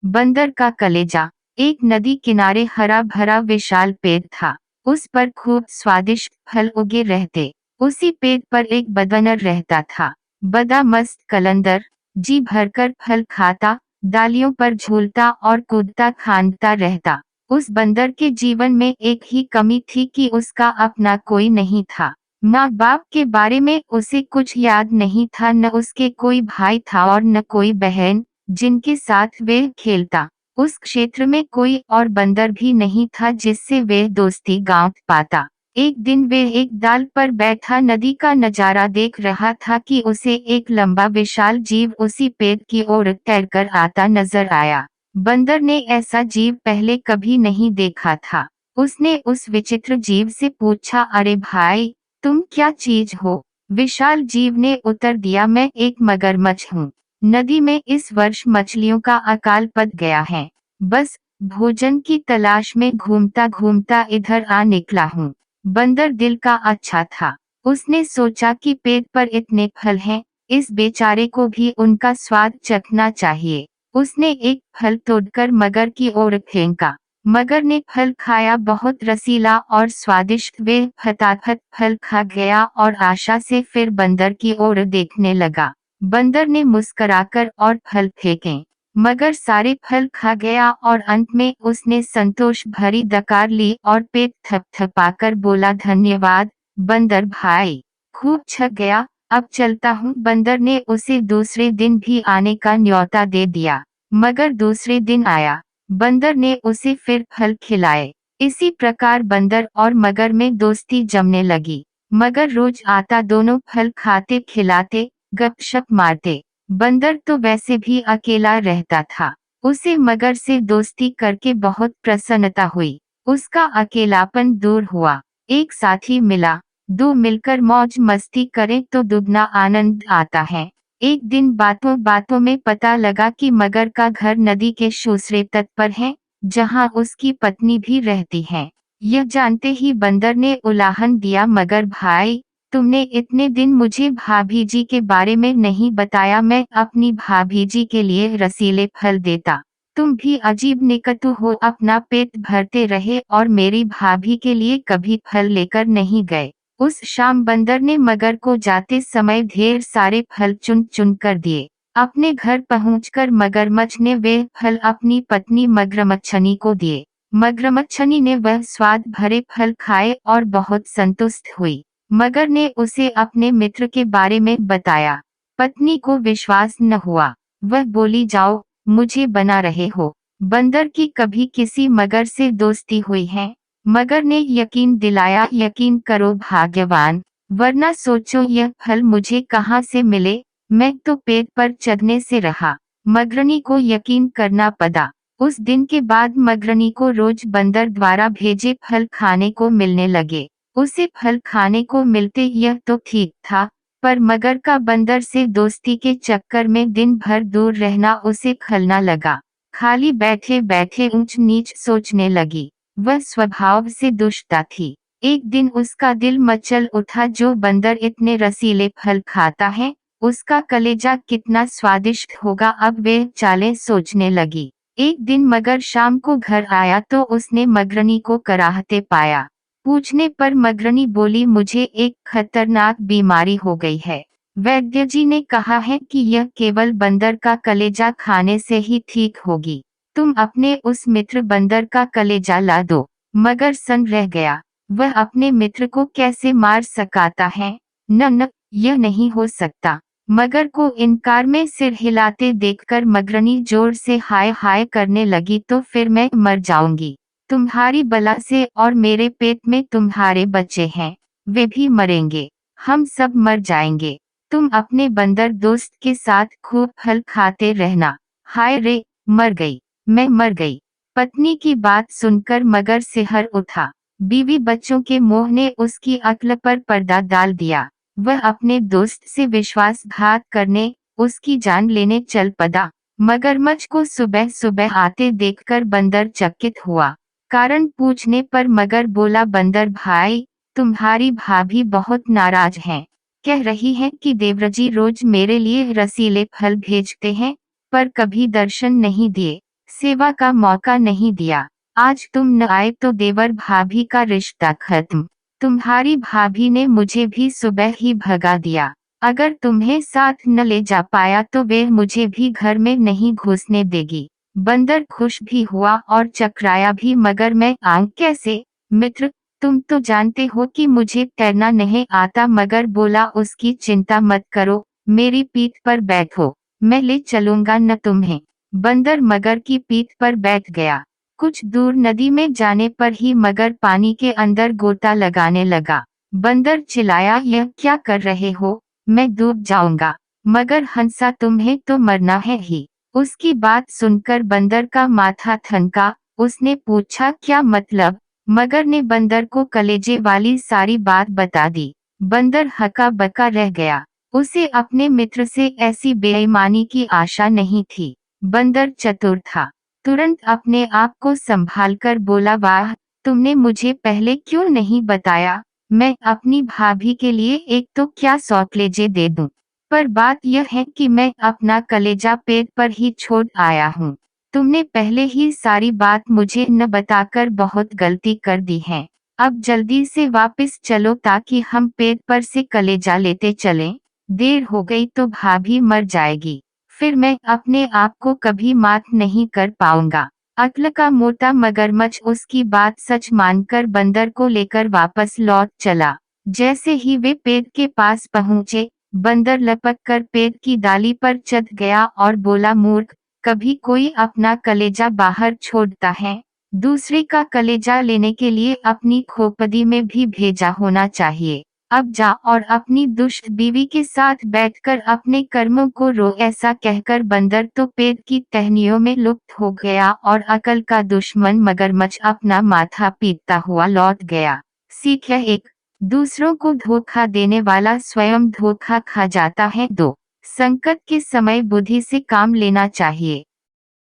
बंदर का कलेजा। एक नदी किनारे हरा भरा विशाल पेड़ था। उस पर खूब स्वादिष्ट फल उगे रहते। उसी पेड़ पर एक बदनर रहता था। बड़ा मस्त कलंदर। जी भरकर फल खाता, डालियों पर झूलता और कूदता खानता रहता। उस बंदर के जीवन में एक ही कमी थी कि उसका अपना कोई नहीं था। माँ बाप के बारे में उसे कुछ याद नहीं था, न उसके कोई भाई था और न कोई बहन जिनके साथ वे खेलता। उस क्षेत्र में कोई और बंदर भी नहीं था जिससे वे दोस्ती गांठ पाता। एक दिन वे एक डाल पर बैठा नदी का नजारा देख रहा था कि उसे एक लंबा विशाल जीव उसी पेड़ की ओर तैरकर आता नजर आया। बंदर ने ऐसा जीव पहले कभी नहीं देखा था। उसने उस विचित्र जीव से पूछा, अरे भाई, तुम क्या चीज हो? विशाल जीव ने उत्तर दिया, मैं एक मगरमच्छ हूँ। नदी में इस वर्ष मछलियों का अकाल पड़ गया है। बस भोजन की तलाश में घूमता घूमता इधर आ निकला हूँ। बंदर दिल का अच्छा था। उसने सोचा कि पेड़ पर इतने फल हैं, इस बेचारे को भी उनका स्वाद चखना चाहिए। उसने एक फल तोड़कर मगर की ओर फेंका। मगर ने फल खाया, बहुत रसीला और स्वादिष्ट। वे फटाफट फल खा गया और आशा से फिर बंदर की ओर देखने लगा। बंदर ने मुस्कुराकर और फल फेंके। मगर सारे फल खा गया और अंत में उसने संतोष भरी डकार ली और पेट थपथपाकर बोला, धन्यवाद बंदर भाई, खूब छक गया, अब चलता हूँ। बंदर ने उसे दूसरे दिन भी आने का न्योता दे दिया। मगर दूसरे दिन आया। बंदर ने उसे फिर फल खिलाए। इसी प्रकार बंदर और मगर में दोस्ती जमने लगी। मगर रोज आता, दोनों फल खाते खिलाते गपशप मारते। बंदर तो वैसे भी अकेला रहता था। उसे मगर से दोस्ती करके बहुत प्रसन्नता हुई। उसका अकेलापन दूर हुआ। एक साथी मिला। दो मिलकर मौज मस्ती करें तो दुगना आनंद आता है। एक दिन बातों बातों में पता लगा कि मगर का घर नदी के दूसरे तट पर है, जहां उसकी पत्नी भी रहती है। यह जानते ही बंदर ने उलाहन दिया, मगर भाई, तुमने इतने दिन मुझे भाभी जी के बारे में नहीं बताया। मैं अपनी भाभी जी के लिए रसीले फल देता। तुम भी अजीब निकटू हो, अपना पेट भरते रहे और मेरी भाभी के लिए कभी फल लेकर नहीं गए। उस शाम बंदर ने मगर को जाते समय ढेर सारे फल चुन चुन कर दिए। अपने घर पहुंचकर मगरमच्छ ने वे फल अपनी पत्नी मगरमच्छनी को दिए। मगरमच्छनी ने वह स्वाद भरे फल खाए और बहुत संतुष्ट हुई। मगर ने उसे अपने मित्र के बारे में बताया। पत्नी को विश्वास न हुआ। वह बोली, जाओ, मुझे बना रहे हो। बंदर की कभी किसी मगर से दोस्ती हुई है? मगर ने यकीन दिलाया, यकीन करो भाग्यवान, वरना सोचो यह फल मुझे कहाँ से मिले। मैं तो पेड़ पर चढ़ने से रहा। मगरनी को यकीन करना पड़ा। उस दिन के बाद मगरनी को रोज बंदर द्वारा भेजे फल खाने को मिलने लगे। उसे फल खाने को मिलते यह तो ठीक था, पर मगर का बंदर से दोस्ती के चक्कर में दिन भर दूर रहना उसे खलना लगा। खाली बैठे बैठे ऊंच नीच सोचने लगी। वह स्वभाव से दुष्टा थी। एक दिन उसका दिल मचल उठा, जो बंदर इतने रसीले फल खाता है, उसका कलेजा कितना स्वादिष्ट होगा। अब वे चालें सोचने लगी। एक दिन मगर शाम को घर आया तो उसने मगरनी को कराहते पाया। पूछने पर मगरनी बोली, मुझे एक खतरनाक बीमारी हो गई है। वैद्य जी ने कहा है कि यह केवल बंदर का कलेजा खाने से ही ठीक होगी। तुम अपने उस मित्र बंदर का कलेजा ला दो। मगर सन रह गया। वह अपने मित्र को कैसे मार सकता है? न, यह नहीं हो सकता। मगर को इनकार में सिर हिलाते देखकर मगरनी जोर से हाय हाय करने लगी, तो फिर मैं मर जाऊंगी। तुम्हारी बला से, और मेरे पेट में तुम्हारे बच्चे हैं, वे भी मरेंगे। हम सब मर जाएंगे। तुम अपने बंदर दोस्त के साथ खूब फल खाते रहना। हाय रे, मर गई, मैं मर गई। पत्नी की बात सुनकर मगर सिहर उठा। बीवी बच्चों के मोह ने उसकी अक्ल पर पर्दा डाल दिया। वह अपने दोस्त से विश्वासघात करने, उसकी जान लेने चल पड़ा। मगरमच्छ को सुबह सुबह आते देखकर बंदर चकित हुआ। कारण पूछने पर मगर बोला, बंदर भाई, तुम्हारी भाभी बहुत नाराज हैं। कह रही है कि देवरजी रोज मेरे लिए रसीले फल भेजते हैं, पर कभी दर्शन नहीं दिए। सेवा का मौका नहीं दिया। आज तुम न आए तो देवर भाभी का रिश्ता खत्म। तुम्हारी भाभी ने मुझे भी सुबह ही भगा दिया। अगर तुम्हें साथ न ले जा पाया तो वे मुझे भी घर में नहीं घुसने देगी। बंदर खुश भी हुआ और चकराया भी, मगर मैं आऊं कैसे? मित्र, तुम तो जानते हो कि मुझे तैरना नहीं आता, मगर बोला उसकी चिंता मत करो, मेरी पीठ पर बैठो, मैं ले चलूंगा न तुम्हें। बंदर मगर की पीठ पर बैठ गया। कुछ दूर नदी में जाने पर ही मगर पानी के अंदर गोता लगाने लगा। बंदर चिल्लाया, यह क्या कर रहे हो? मैं डूब जाऊंगा। मगर हंसा, तुम्हें तो मरना है ही। उसकी बात सुनकर बंदर का माथा ठनका। उसने पूछा, क्या मतलब? मगर ने बंदर को कलेजे वाली सारी बात बता दी। बंदर हक्का बक्का रह गया। उसे अपने मित्र से ऐसी बेईमानी की आशा नहीं थी। बंदर चतुर था। तुरंत अपने आप को संभालकर बोला, वाह, तुमने मुझे पहले क्यों नहीं बताया? मैं अपनी भाभी के लिए एक तो क्या 100 कलेजे दे दूं। पर बात यह है कि मैं अपना कलेजा पेट पर ही छोड़ आया हूँ। तुमने पहले ही सारी बात मुझे न बताकर बहुत गलती कर दी है। अब जल्दी से वापस चलो ताकि हम पेट पर से कलेजा लेते चलें। देर हो गई तो भाभी मर जाएगी, फिर मैं अपने आप को कभी माफ नहीं कर पाऊंगा। अक्ल का मोटा मगरमच्छ उसकी बात सच मानकर बंदर को लेकर वापस लौट चला। जैसे ही वे पेड़ के पास पहुंचे, बंदर लपक कर पेड़ की डाली पर चढ़ गया और बोला, मूर्ख, कभी कोई अपना कलेजा बाहर छोड़ता है? दूसरे का कलेजा लेने के लिए अपनी खोपड़ी में भी भेजा होना चाहिए। अब जा और अपनी दुष्ट बीवी के साथ बैठकर अपने कर्मों को रो। ऐसा कहकर बंदर तो पेड़ की टहनियों में लुप्त हो गया और अकल का दुश्मन मगरमच्छ अपना माथा पीटता हुआ लौट गया। सीख है एक, दूसरों को धोखा देने वाला स्वयं धोखा खा जाता है। 2, संकट के समय बुद्धि से काम लेना चाहिए।